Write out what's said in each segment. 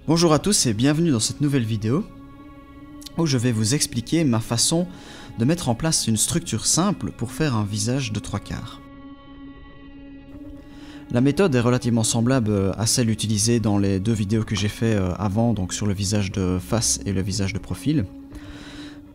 Bonjour à tous et bienvenue dans cette nouvelle vidéo où je vais vous expliquer ma façon de mettre en place une structure simple pour faire un visage de 3/4. La méthode est relativement semblable à celle utilisée dans les deux vidéos que j'ai fait avant, donc sur le visage de face et le visage de profil.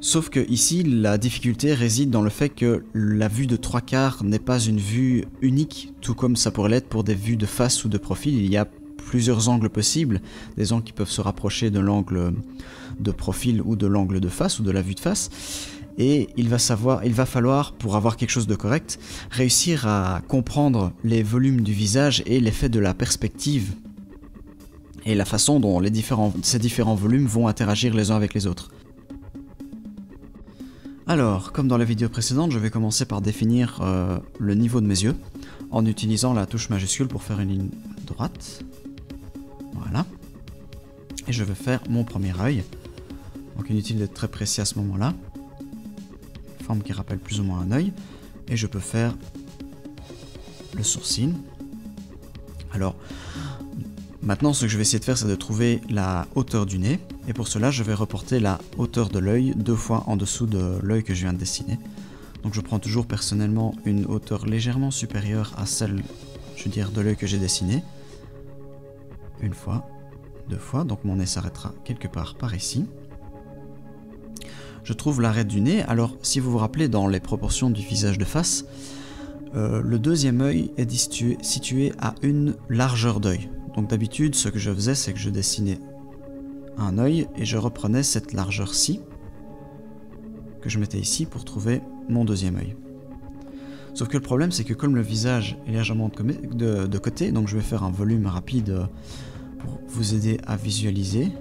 Sauf que ici, la difficulté réside dans le fait que la vue de 3/4 n'est pas une vue unique, tout comme ça pourrait l'être pour des vues de face ou de profil. Il y a plusieurs angles possibles, des angles qui peuvent se rapprocher de l'angle de profil ou de l'angle de face ou de la vue de face. Et il va falloir, pour avoir quelque chose de correct, réussir à comprendre les volumes du visage et l'effet de la perspective et la façon dont ces différents volumes vont interagir les uns avec les autres. Alors, comme dans la vidéo précédente, je vais commencer par définir le niveau de mes yeux en utilisant la touche majuscule pour faire une ligne droite. Voilà. Et je vais faire mon premier œil. Donc inutile d'être très précis à ce moment-là. Forme qui rappelle plus ou moins un œil. Et je peux faire le sourcil. Alors, maintenant ce que je vais essayer de faire, c'est de trouver la hauteur du nez. Et pour cela, je vais reporter la hauteur de l'œil 2 fois en dessous de l'œil que je viens de dessiner. Donc je prends toujours personnellement une hauteur légèrement supérieure à celle, je veux dire, de l'œil que j'ai dessiné. Une fois, 2 fois, donc mon nez s'arrêtera quelque part par ici. Je trouve l'arête du nez. Alors si vous vous rappelez, dans les proportions du visage de face, le deuxième œil est situé à une largeur d'œil. Donc d'habitude, ce que je faisais, c'est que je dessinais un œil et je reprenais cette largeur-ci que je mettais ici pour trouver mon deuxième œil. Sauf que le problème, c'est que comme le visage est légèrement de côté, donc je vais faire un volume rapide pour vous aider à visualiser.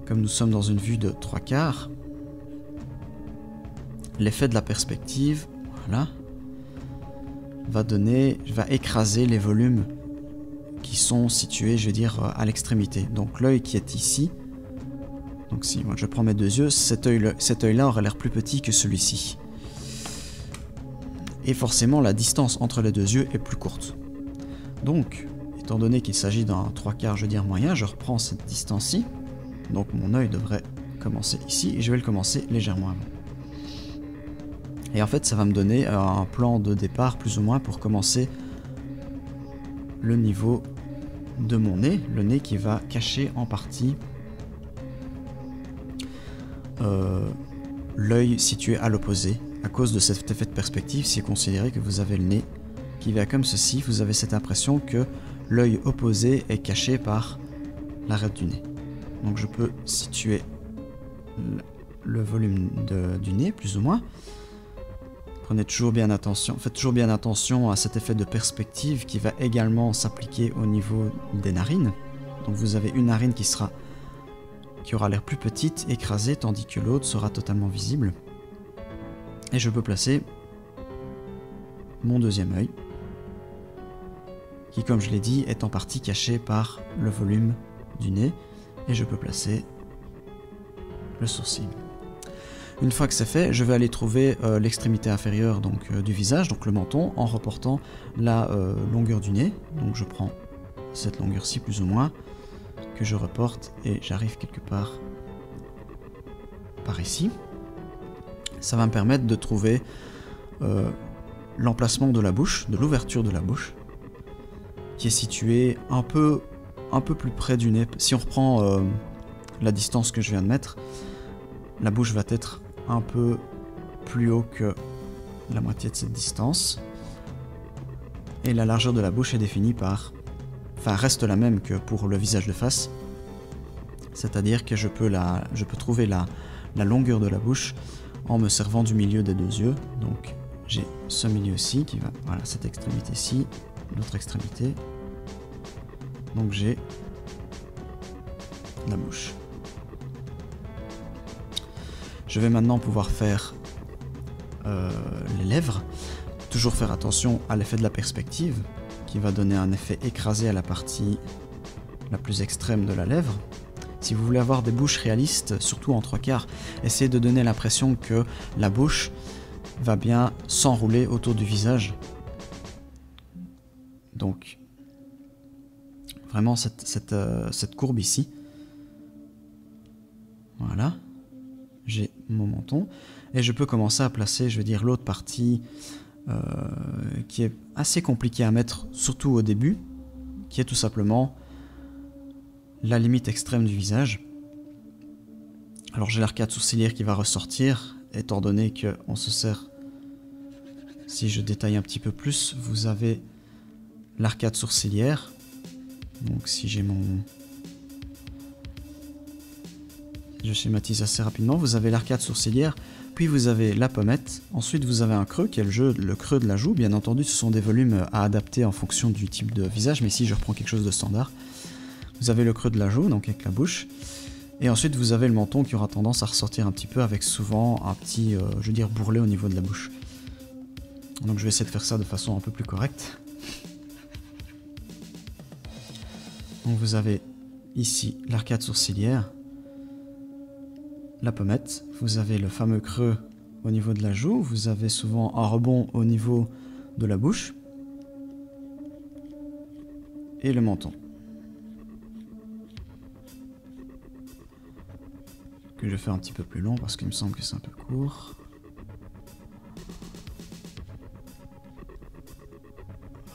Comme nous sommes dans une vue de 3/4, l'effet de la perspective, voilà, va écraser les volumes qui sont situés, je vais dire, à l'extrémité. Donc l'œil qui est ici, donc si moi je prends mes deux yeux, cet œil-là aurait l'air plus petit que celui-ci. Et forcément la distance entre les deux yeux est plus courte. Donc, étant donné qu'il s'agit d'un 3/4, je veux dire moyen, je reprends cette distance-ci. Donc mon œil devrait commencer ici et je vais le commencer légèrement avant. Et en fait ça va me donner un plan de départ plus ou moins pour commencer le niveau de mon nez, le nez qui va cacher en partie l'œil situé à l'opposé. À cause de cet effet de perspective, si vous considérez que vous avez le nez qui va comme ceci, vous avez cette impression que l'œil opposé est caché par l'arête du nez. Donc je peux situer le volume du nez, plus ou moins. Prenez toujours bien attention, faites toujours bien attention à cet effet de perspective qui va également s'appliquer au niveau des narines. Donc vous avez une narine qui aura l'air plus petite, écrasée, tandis que l'autre sera totalement visible. Et je peux placer mon deuxième œil, qui, comme je l'ai dit, est en partie caché par le volume du nez. Et je peux placer le sourcil. Une fois que c'est fait, je vais aller trouver l'extrémité inférieure du visage, donc le menton, en reportant la longueur du nez. Donc je prends cette longueur-ci plus ou moins, que je reporte et j'arrive quelque part par ici. Ça va me permettre de trouver l'emplacement de la bouche, de l'ouverture de la bouche, qui est située un peu plus près du nez. Si on reprend la distance que je viens de mettre, la bouche va être un peu plus haut que la moitié de cette distance. Et la largeur de la bouche est définie reste la même que pour le visage de face. C'est-à-dire que je peux trouver la longueur de la bouche en me servant du milieu des deux yeux. Donc j'ai ce milieu-ci qui va, voilà, cette extrémité-ci, l'autre extrémité. Donc j'ai la bouche. Je vais maintenant pouvoir faire les lèvres. Toujours faire attention à l'effet de la perspective qui va donner un effet écrasé à la partie la plus extrême de la lèvre. Si vous voulez avoir des bouches réalistes, surtout en 3/4, essayez de donner l'impression que la bouche va bien s'enrouler autour du visage. Donc, vraiment cette courbe ici, Voilà. J'ai mon menton. Et je peux commencer à placer, je veux dire, l'autre partie qui est assez compliquée à mettre, surtout au début, qui est tout simplement la limite extrême du visage. Alors j'ai l'arcade sourcilière qui va ressortir, étant donné qu'on se sert, si je détaille un petit peu plus, vous avez l'arcade sourcilière. Donc si j'ai mon... Je schématise assez rapidement, vous avez l'arcade sourcilière, puis vous avez la pommette, ensuite vous avez un creux qui est le creux de la joue. Bien entendu ce sont des volumes à adapter en fonction du type de visage, mais ici je reprends quelque chose de standard. Vous avez le creux de la joue, donc avec la bouche, et ensuite vous avez le menton qui aura tendance à ressortir un petit peu avec souvent un petit, je veux dire, bourrelet au niveau de la bouche. Donc je vais essayer de faire ça de façon un peu plus correcte. Donc vous avez ici l'arcade sourcilière, la pommette, vous avez le fameux creux au niveau de la joue, vous avez souvent un rebond au niveau de la bouche et le menton. Que je vais faire un petit peu plus long parce qu'il me semble que c'est un peu court.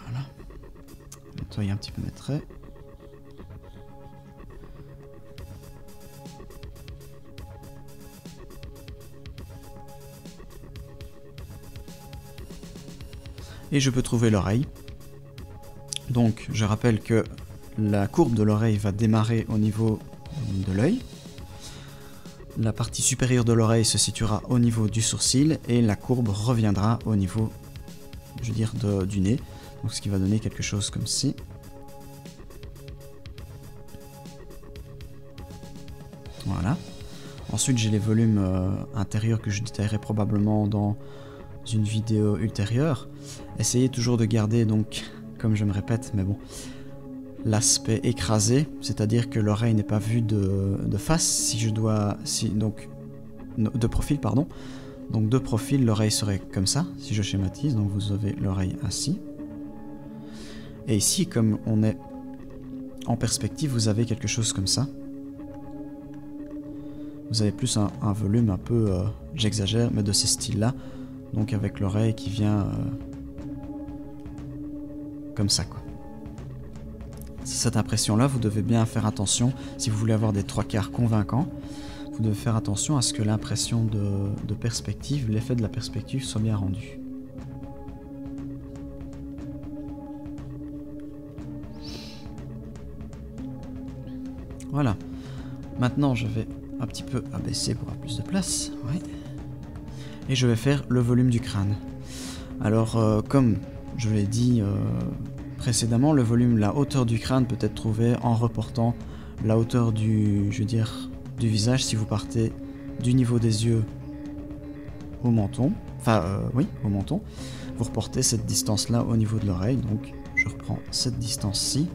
Voilà. Nettoyer un petit peu mes traits. Et je peux trouver l'oreille. Donc je rappelle que la courbe de l'oreille va démarrer au niveau de l'œil. La partie supérieure de l'oreille se situera au niveau du sourcil et la courbe reviendra au niveau, je veux dire, du nez. Donc ce qui va donner quelque chose comme ci. Voilà. Ensuite j'ai les volumes intérieurs que je détaillerai probablement dans une vidéo ultérieure. Essayez toujours de garder, donc, comme je me répète, mais bon, l'aspect écrasé, c'est-à-dire que l'oreille n'est pas vue de face, si je dois, donc, de profil, pardon. Donc de profil, l'oreille serait comme ça, si je schématise, donc vous avez l'oreille ainsi. Et ici, comme on est en perspective, vous avez quelque chose comme ça. Vous avez plus un volume un peu, j'exagère, mais de ces styles-là. Donc avec l'oreille qui vient comme ça, quoi. Cette impression-là, vous devez bien faire attention. Si vous voulez avoir des trois quarts convaincants, vous devez faire attention à ce que l'impression de perspective, l'effet de la perspective soit bien rendu. Voilà. Maintenant, je vais un petit peu abaisser pour avoir plus de place. Ouais. Et je vais faire le volume du crâne. Alors, comme je l'ai dit précédemment, le volume, la hauteur du crâne peut être trouvée en reportant la hauteur du, je veux dire, du visage si vous partez du niveau des yeux au menton. Enfin, oui, au menton. Vous reportez cette distance-là au niveau de l'oreille. Donc, je reprends cette distance-ci.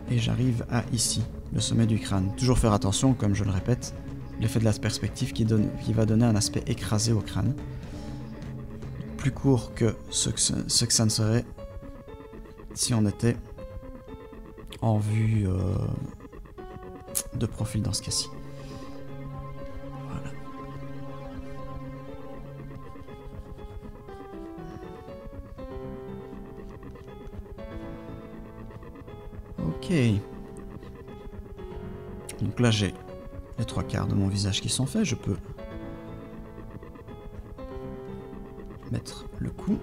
Et j'arrive à ici, le sommet du crâne. Toujours faire attention, comme je le répète, l'effet de la perspective qui va donner un aspect écrasé au crâne. Plus court que ce que ça ne serait si on était en vue de profil dans ce cas-ci. Voilà. Ok. Donc là j'ai les trois quarts de mon visage qui sont faits. Je peux mettre le cou.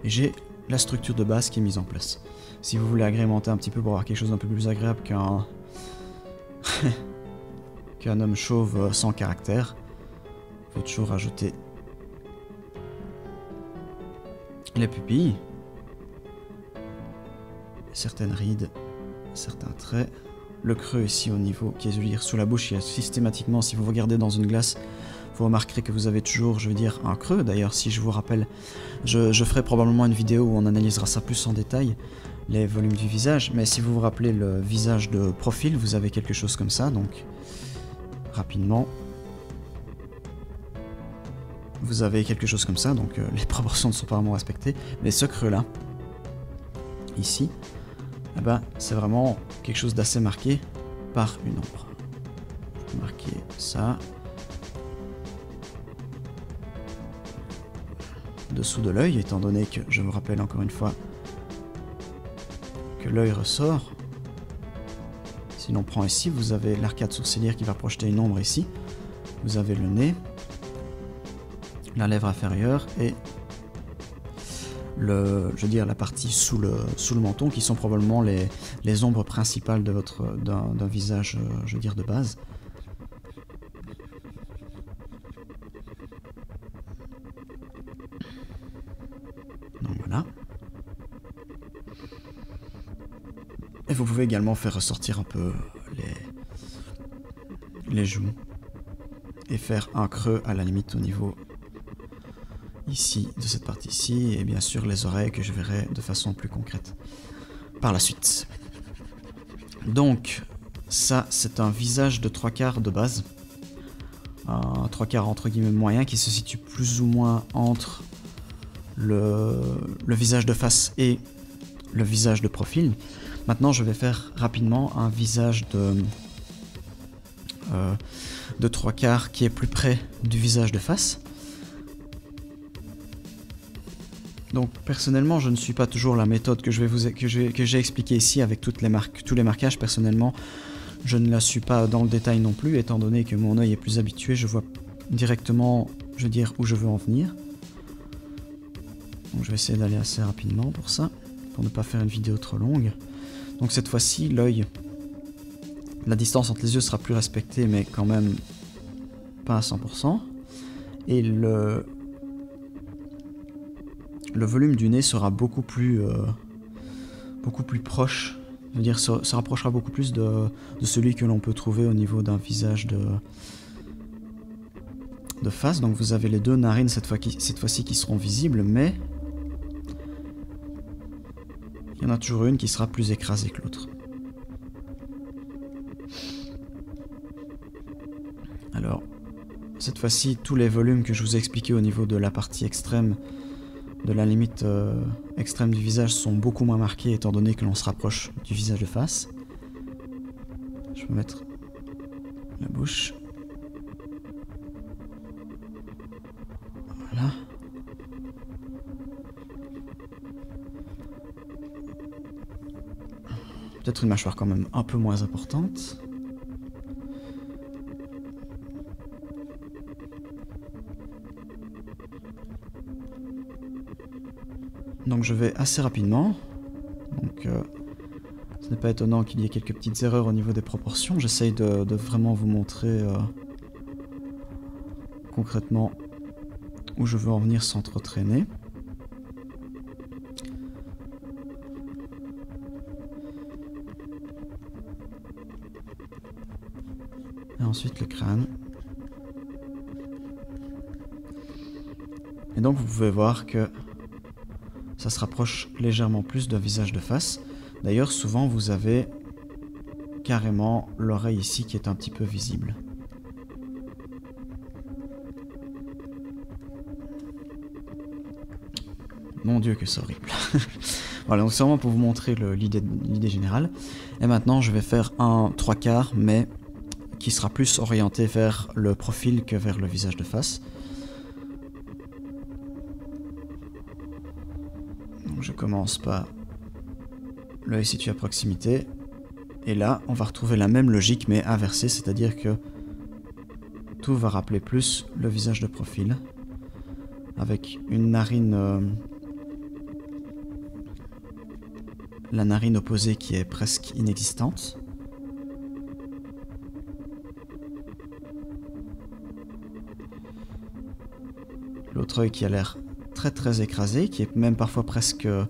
Et j'ai la structure de base qui est mise en place. Si vous voulez agrémenter un petit peu pour avoir quelque chose d'un peu plus agréable qu'un qu'un homme chauve sans caractère, vous pouvez toujours rajouter les pupilles, certaines rides, certains traits, le creux ici au niveau qui est, je veux dire, sous la bouche. Il y a systématiquement, si vous regardez dans une glace, vous remarquerez que vous avez toujours, je veux dire, un creux. D'ailleurs, si je vous rappelle, je ferai probablement une vidéo où on analysera ça plus en détail, les volumes du visage. Mais si vous vous rappelez le visage de profil, vous avez quelque chose comme ça. Donc, rapidement, vous avez quelque chose comme ça. Donc, les proportions ne sont pas vraiment respectées. Mais ce creux-là, ici, eh ben, c'est vraiment quelque chose d'assez marqué par une ombre. Je vais marquer ça. Dessous de l'œil, étant donné que, je vous rappelle encore une fois, que l'œil ressort. Si l'on prend ici, vous avez l'arcade sourcilière qui va projeter une ombre ici. Vous avez le nez, la lèvre inférieure et la partie sous le menton qui sont probablement les ombres principales de d'un visage, je veux dire, de base. Donc voilà. Et vous pouvez également faire ressortir un peu les joues et faire un creux à la limite au niveau ici de cette partie-ci, et bien sûr les oreilles que je verrai de façon plus concrète par la suite. Donc ça c'est un visage de 3/4 de base, un 3/4 entre guillemets moyen qui se situe plus ou moins entre le visage de face et le visage de profil. Maintenant je vais faire rapidement un visage de 3/4 qui est plus près du visage de face. Donc personnellement je ne suis pas toujours la méthode que j'ai expliquée ici avec tous les marquages. Personnellement je ne la suis pas dans le détail non plus, étant donné que mon œil est plus habitué, je vois directement, je veux dire, où je veux en venir. Donc je vais essayer d'aller assez rapidement pour ça, pour ne pas faire une vidéo trop longue. Donc cette fois-ci l'œil, la distance entre les yeux sera plus respectée, mais quand même pas à 100%. Et le volume du nez sera beaucoup plus proche. Je veux dire, se rapprochera beaucoup plus de celui que l'on peut trouver au niveau d'un visage de face. Donc vous avez les deux narines cette fois-ci qui seront visibles, mais il y en a toujours une qui sera plus écrasée que l'autre. Alors, cette fois-ci, tous les volumes que je vous ai expliqués au niveau de la partie extrême, de la limite extrême du visage, sont beaucoup moins marqués étant donné que l'on se rapproche du visage de face. Je vais mettre la bouche. Voilà. Peut-être une mâchoire quand même un peu moins importante. Donc je vais assez rapidement. Donc ce n'est pas étonnant qu'il y ait quelques petites erreurs au niveau des proportions. J'essaye de vraiment vous montrer concrètement où je veux en venir sans trop traîner. Et ensuite le crâne. Et donc vous pouvez voir que ça se rapproche légèrement plus d'un visage de face. D'ailleurs, souvent vous avez carrément l'oreille ici qui est un petit peu visible. Mon Dieu que c'est horrible. Voilà, donc c'est vraiment pour vous montrer l'idée générale. Et maintenant je vais faire un 3/4, mais qui sera plus orienté vers le profil que vers le visage de face. Donc je commence par l'œil situé à proximité. Et là, on va retrouver la même logique, mais inversée, c'est-à-dire que tout va rappeler plus le visage de profil. Avec une narine... la narine opposée qui est presque inexistante. L'autre œil qui a l'air très écrasé, qui est même parfois presque... je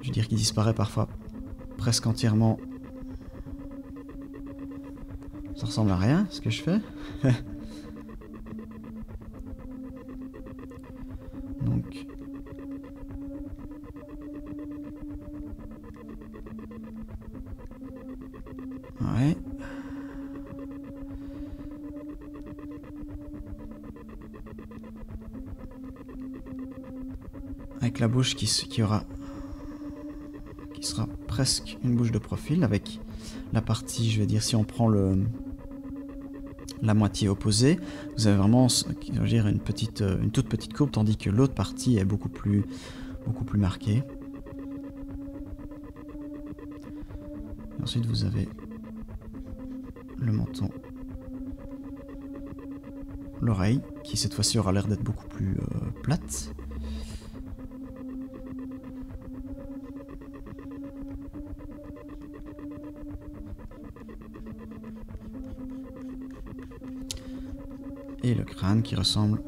veux dire qui disparaît parfois presque entièrement. Ça ressemble à rien ce que je fais. Donc... ouais. Avec la bouche qui sera presque une bouche de profil avec la partie, je vais dire, si on prend la moitié opposée, vous avez vraiment, je veux dire, une toute petite courbe, tandis que l'autre partie est beaucoup plus marquée. Et ensuite, vous avez le menton, l'oreille, qui cette fois-ci aura l'air d'être beaucoup plus plate. Et le crâne qui ressemble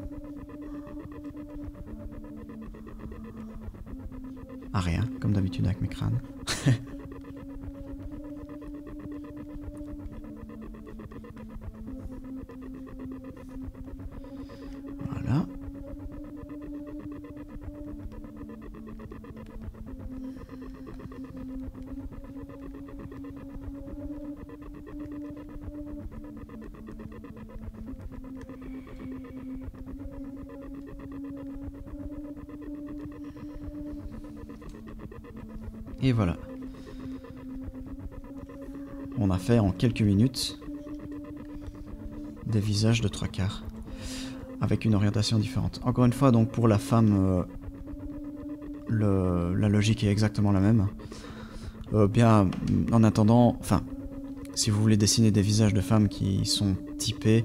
à rien, comme d'habitude avec mes crânes. Voilà. Et voilà. On a fait en quelques minutes des visages de 3/4 avec une orientation différente. Encore une fois, donc pour la femme, la logique est exactement la même. Bien, en attendant, enfin, si vous voulez dessiner des visages de femmes qui sont typés,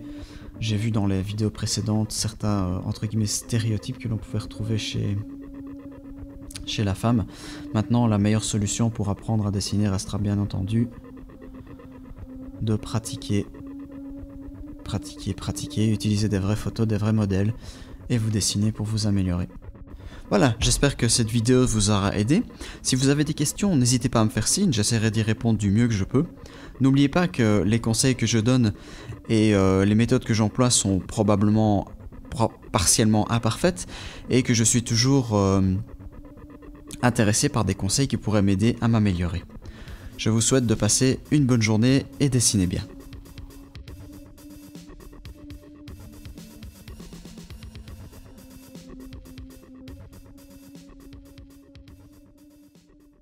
j'ai vu dans les vidéos précédentes certains, entre guillemets, stéréotypes que l'on pouvait retrouver chez la femme. Maintenant, la meilleure solution pour apprendre à dessiner restera bien entendu de pratiquer, utiliser des vraies photos, des vrais modèles et vous dessiner pour vous améliorer. Voilà, j'espère que cette vidéo vous aura aidé. Si vous avez des questions, n'hésitez pas à me faire signe, j'essaierai d'y répondre du mieux que je peux. N'oubliez pas que les conseils que je donne et les méthodes que j'emploie sont probablement partiellement imparfaites et que je suis toujours intéressé par des conseils qui pourraient m'aider à m'améliorer. Je vous souhaite de passer une bonne journée et dessinez bien.